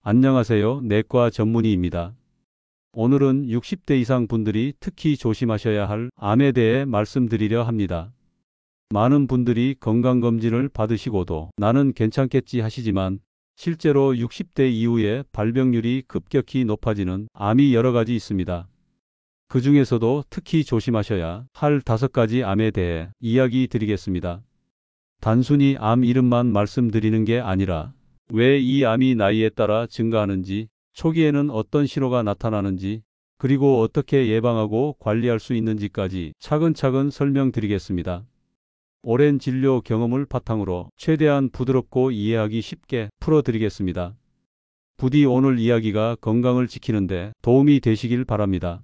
안녕하세요. 내과 전문의입니다. 오늘은 60대 이상 분들이 특히 조심하셔야 할 암에 대해 말씀드리려 합니다. 많은 분들이 건강검진을 받으시고도 나는 괜찮겠지 하시지만 실제로 60대 이후에 발병률이 급격히 높아지는 암이 여러 가지 있습니다. 그 중에서도 특히 조심하셔야 할 5가지 암에 대해 이야기 드리겠습니다. 단순히 암 이름만 말씀드리는 게 아니라 왜 이 암이 나이에 따라 증가하는지, 초기에는 어떤 신호가 나타나는지, 그리고 어떻게 예방하고 관리할 수 있는지까지 차근차근 설명드리겠습니다. 오랜 진료 경험을 바탕으로 최대한 부드럽고 이해하기 쉽게 풀어드리겠습니다. 부디 오늘 이야기가 건강을 지키는데 도움이 되시길 바랍니다.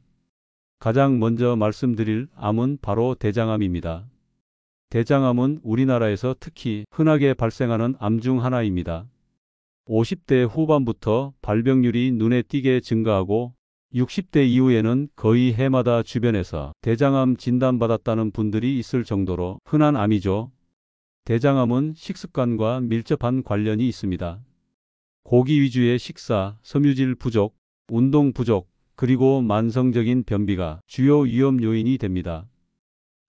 가장 먼저 말씀드릴 암은 바로 대장암입니다. 대장암은 우리나라에서 특히 흔하게 발생하는 암 중 하나입니다. 50대 후반부터 발병률이 눈에 띄게 증가하고 60대 이후에는 거의 해마다 주변에서 대장암 진단받았다는 분들이 있을 정도로 흔한 암이죠. 대장암은 식습관과 밀접한 관련이 있습니다. 고기 위주의 식사, 섬유질 부족, 운동 부족, 그리고 만성적인 변비가 주요 위험 요인이 됩니다.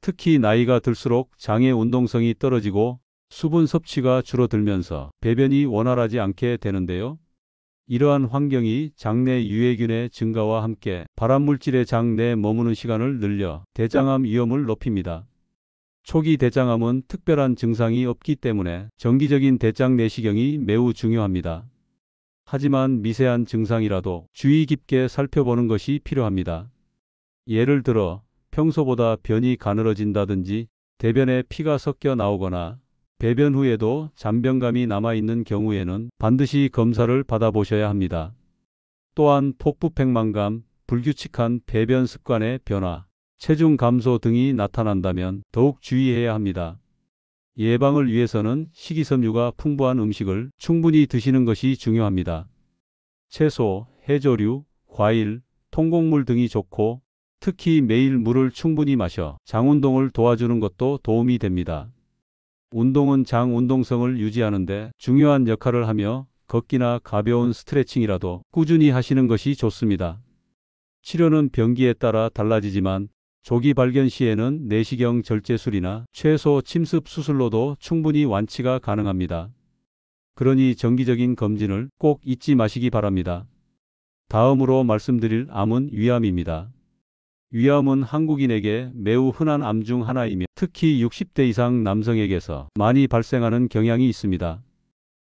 특히 나이가 들수록 장의 운동성이 떨어지고 수분 섭취가 줄어들면서 배변이 원활하지 않게 되는데요. 이러한 환경이 장내 유해균의 증가와 함께 발암물질의 장 내에 머무는 시간을 늘려 대장암 위험을 높입니다. 초기 대장암은 특별한 증상이 없기 때문에 정기적인 대장 내시경이 매우 중요합니다. 하지만 미세한 증상이라도 주의 깊게 살펴보는 것이 필요합니다. 예를 들어 평소보다 변이 가늘어진다든지 대변에 피가 섞여 나오거나 배변 후에도 잔변감이 남아있는 경우에는 반드시 검사를 받아보셔야 합니다. 또한 복부팽만감, 불규칙한 배변 습관의 변화, 체중 감소 등이 나타난다면 더욱 주의해야 합니다. 예방을 위해서는 식이섬유가 풍부한 음식을 충분히 드시는 것이 중요합니다. 채소, 해조류, 과일, 통곡물 등이 좋고 특히 매일 물을 충분히 마셔 장 운동을 도와주는 것도 도움이 됩니다. 운동은 장 운동성을 유지하는 데 중요한 역할을 하며 걷기나 가벼운 스트레칭이라도 꾸준히 하시는 것이 좋습니다. 치료는 병기에 따라 달라지지만 조기 발견 시에는 내시경 절제술이나 최소 침습 수술로도 충분히 완치가 가능합니다. 그러니 정기적인 검진을 꼭 잊지 마시기 바랍니다. 다음으로 말씀드릴 암은 위암입니다. 위암은 한국인에게 매우 흔한 암 중 하나이며 특히 60대 이상 남성에게서 많이 발생하는 경향이 있습니다.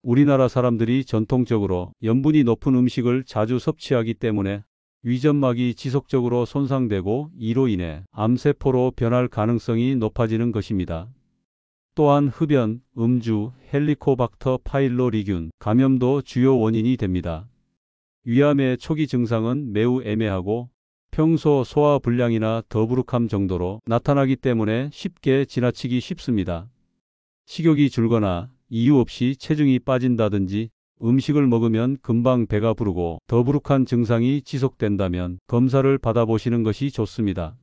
우리나라 사람들이 전통적으로 염분이 높은 음식을 자주 섭취하기 때문에 위점막이 지속적으로 손상되고 이로 인해 암세포로 변할 가능성이 높아지는 것입니다. 또한 흡연, 음주, 헬리코박터 파일로리균 감염도 주요 원인이 됩니다. 위암의 초기 증상은 매우 애매하고 평소 소화불량이나 더부룩함 정도로 나타나기 때문에 쉽게 지나치기 쉽습니다. 식욕이 줄거나 이유 없이 체중이 빠진다든지 음식을 먹으면 금방 배가 부르고 더부룩한 증상이 지속된다면 검사를 받아보시는 것이 좋습니다.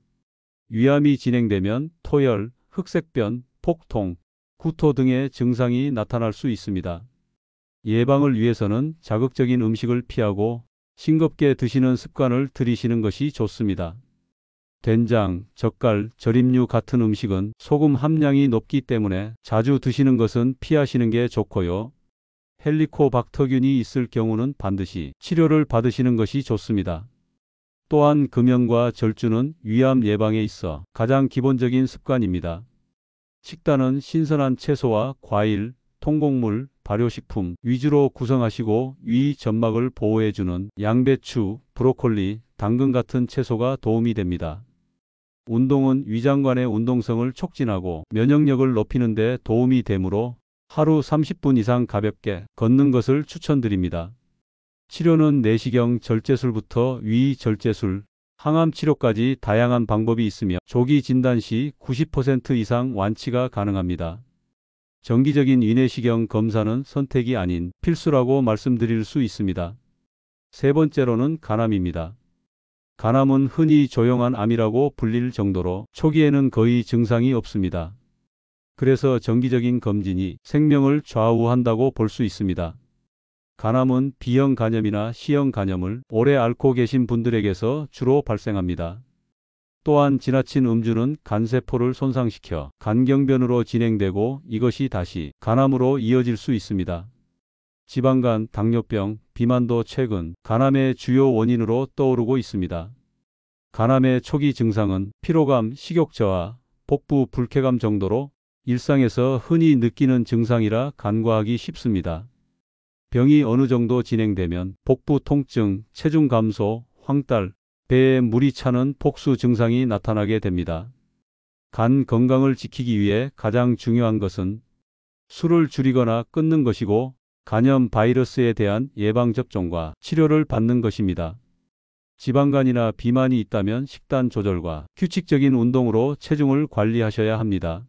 위암이 진행되면 토열, 흑색변, 폭통, 구토 등의 증상이 나타날 수 있습니다. 예방을 위해서는 자극적인 음식을 피하고 싱겁게 드시는 습관을 들이시는 것이 좋습니다. 된장, 젓갈, 절임류 같은 음식은 소금 함량이 높기 때문에 자주 드시는 것은 피하시는 게 좋고요. 헬리코박터균이 있을 경우는 반드시 치료를 받으시는 것이 좋습니다. 또한 금연과 절주는 위암 예방에 있어 가장 기본적인 습관입니다. 식단은 신선한 채소와 과일, 통곡물, 발효식품 위주로 구성하시고 위 점막을 보호해주는 양배추, 브로콜리, 당근 같은 채소가 도움이 됩니다. 운동은 위장관의 운동성을 촉진하고 면역력을 높이는 데 도움이 되므로 하루 30분 이상 가볍게 걷는 것을 추천드립니다. 치료는 내시경 절제술부터 위 절제술, 항암 치료까지 다양한 방법이 있으며 조기 진단 시 90% 이상 완치가 가능합니다. 정기적인 위내시경 검사는 선택이 아닌 필수라고 말씀드릴 수 있습니다. 세 번째로는 간암입니다. 간암은 흔히 조용한 암이라고 불릴 정도로 초기에는 거의 증상이 없습니다. 그래서 정기적인 검진이 생명을 좌우한다고 볼 수 있습니다. 간암은 B형 간염이나 C형 간염을 오래 앓고 계신 분들에게서 주로 발생합니다. 또한 지나친 음주는 간세포를 손상시켜 간경변으로 진행되고 이것이 다시 간암으로 이어질 수 있습니다. 지방간, 당뇨병, 비만도 최근 간암의 주요 원인으로 떠오르고 있습니다. 간암의 초기 증상은 피로감, 식욕 저하, 복부 불쾌감 정도로 일상에서 흔히 느끼는 증상이라 간과하기 쉽습니다. 병이 어느 정도 진행되면 복부 통증, 체중 감소, 황달, 배에 물이 차는 폭수 증상이 나타나게 됩니다. 간 건강을 지키기 위해 가장 중요한 것은 술을 줄이거나 끊는 것이고 간염 바이러스에 대한 예방접종과 치료를 받는 것입니다. 지방간이나 비만이 있다면 식단 조절과 규칙적인 운동으로 체중을 관리하셔야 합니다.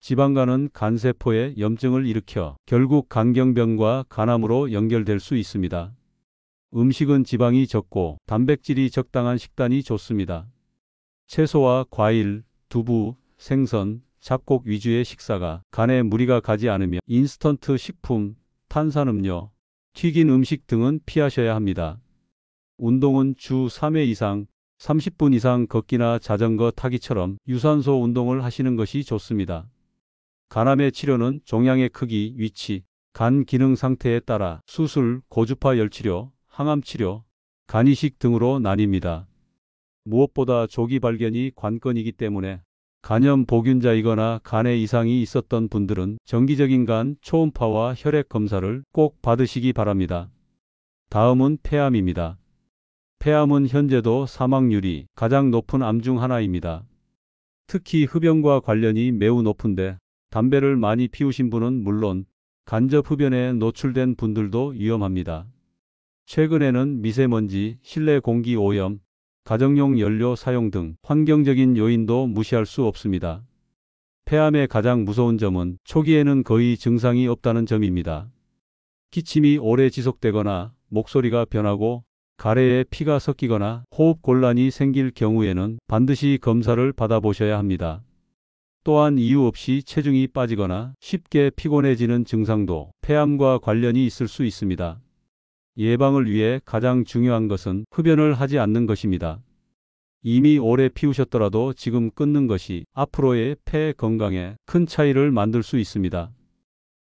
지방간은 간세포에 염증을 일으켜 결국 간경병과 간암으로 연결될 수 있습니다. 음식은 지방이 적고 단백질이 적당한 식단이 좋습니다. 채소와 과일, 두부, 생선, 잡곡 위주의 식사가 간에 무리가 가지 않으며 인스턴트 식품, 탄산음료, 튀긴 음식 등은 피하셔야 합니다. 운동은 주 3회 이상 30분 이상 걷기나 자전거 타기처럼 유산소 운동을 하시는 것이 좋습니다. 간암의 치료는 종양의 크기, 위치, 간 기능 상태에 따라 수술, 고주파 열치료, 항암치료, 간이식 등으로 나뉩니다. 무엇보다 조기 발견이 관건이기 때문에 간염 보균자이거나 간에 이상이 있었던 분들은 정기적인 간 초음파와 혈액 검사를 꼭 받으시기 바랍니다. 다음은 폐암입니다. 폐암은 현재도 사망률이 가장 높은 암 중 하나입니다. 특히 흡연과 관련이 매우 높은데 담배를 많이 피우신 분은 물론 간접 흡연에 노출된 분들도 위험합니다. 최근에는 미세먼지, 실내 공기 오염, 가정용 연료 사용 등 환경적인 요인도 무시할 수 없습니다. 폐암의 가장 무서운 점은 초기에는 거의 증상이 없다는 점입니다. 기침이 오래 지속되거나 목소리가 변하고 가래에 피가 섞이거나 호흡 곤란이 생길 경우에는 반드시 검사를 받아보셔야 합니다. 또한 이유 없이 체중이 빠지거나 쉽게 피곤해지는 증상도 폐암과 관련이 있을 수 있습니다. 예방을 위해 가장 중요한 것은 흡연을 하지 않는 것입니다. 이미 오래 피우셨더라도 지금 끊는 것이 앞으로의 폐 건강에 큰 차이를 만들 수 있습니다.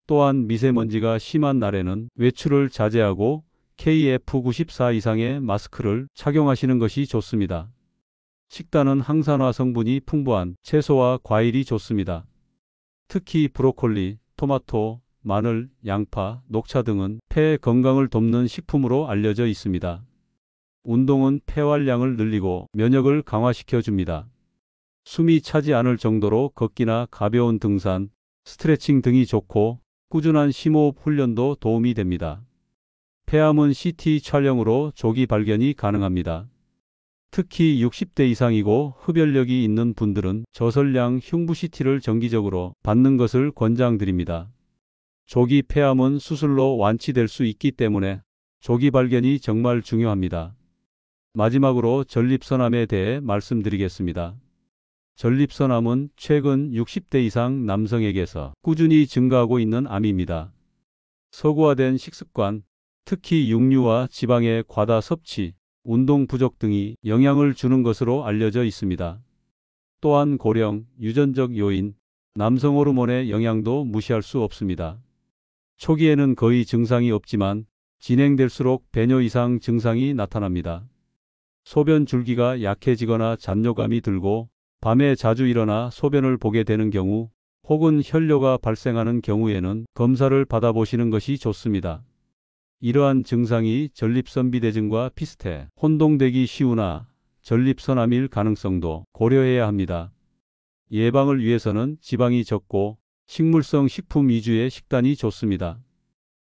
또한 미세먼지가 심한 날에는 외출을 자제하고 KF94 이상의 마스크를 착용하시는 것이 좋습니다. 식단은 항산화 성분이 풍부한 채소와 과일이 좋습니다. 특히 브로콜리, 토마토, 마늘, 양파, 녹차 등은 폐 건강을 돕는 식품으로 알려져 있습니다. 운동은 폐활량을 늘리고 면역을 강화시켜 줍니다. 숨이 차지 않을 정도로 걷기나 가벼운 등산, 스트레칭 등이 좋고 꾸준한 심호흡 훈련도 도움이 됩니다. 폐암은 CT 촬영으로 조기 발견이 가능합니다. 특히 60대 이상이고 흡연력이 있는 분들은 저설량 흉부 CT를 정기적으로 받는 것을 권장드립니다. 조기 폐암은 수술로 완치될 수 있기 때문에 조기 발견이 정말 중요합니다. 마지막으로 전립선암에 대해 말씀드리겠습니다. 전립선암은 최근 60대 이상 남성에게서 꾸준히 증가하고 있는 암입니다. 서구화된 식습관, 특히 육류와 지방의 과다 섭취, 운동 부족 등이 영향을 주는 것으로 알려져 있습니다. 또한 고령, 유전적 요인, 남성 호르몬의 영향도 무시할 수 없습니다. 초기에는 거의 증상이 없지만 진행될수록 배뇨 이상 증상이 나타납니다. 소변 줄기가 약해지거나 잔뇨감이 들고 밤에 자주 일어나 소변을 보게 되는 경우 혹은 혈뇨가 발생하는 경우에는 검사를 받아보시는 것이 좋습니다. 이러한 증상이 전립선 비대증과 비슷해 혼동되기 쉬우나 전립선암일 가능성도 고려해야 합니다. 예방을 위해서는 지방이 적고 식물성 식품 위주의 식단이 좋습니다.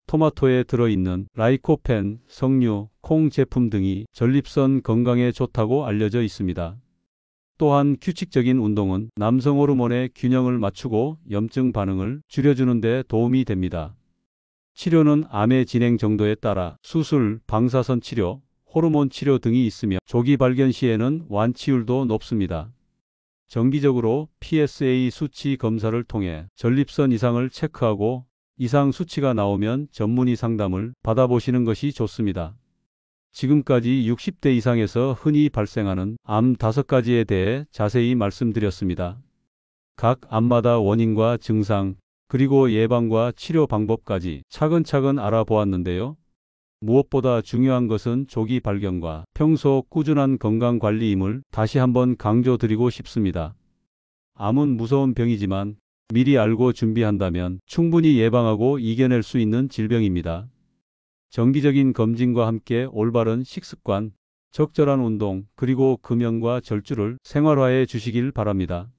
토마토에 들어있는 라이코펜, 석류, 콩 제품 등이 전립선 건강에 좋다고 알려져 있습니다. 또한 규칙적인 운동은 남성 호르몬의 균형을 맞추고 염증 반응을 줄여주는 데 도움이 됩니다. 치료는 암의 진행 정도에 따라 수술, 방사선 치료, 호르몬 치료 등이 있으며 조기 발견 시에는 완치율도 높습니다. 정기적으로 PSA 수치 검사를 통해 전립선 이상을 체크하고 이상 수치가 나오면 전문의 상담을 받아보시는 것이 좋습니다. 지금까지 60대 이상에서 흔히 발생하는 암 5가지에 대해 자세히 말씀드렸습니다. 각 암마다 원인과 증상, 그리고 예방과 치료 방법까지 차근차근 알아보았는데요. 무엇보다 중요한 것은 조기 발견과 평소 꾸준한 건강관리임을 다시 한번 강조드리고 싶습니다. 암은 무서운 병이지만 미리 알고 준비한다면 충분히 예방하고 이겨낼 수 있는 질병입니다. 정기적인 검진과 함께 올바른 식습관, 적절한 운동, 그리고 금연과 절주를 생활화해 주시길 바랍니다.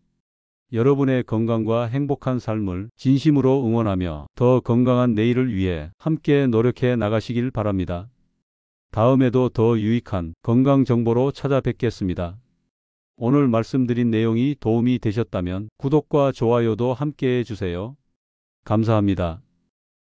여러분의 건강과 행복한 삶을 진심으로 응원하며 더 건강한 내일을 위해 함께 노력해 나가시길 바랍니다. 다음에도 더 유익한 건강 정보로 찾아뵙겠습니다. 오늘 말씀드린 내용이 도움이 되셨다면 구독과 좋아요도 함께 해주세요. 감사합니다.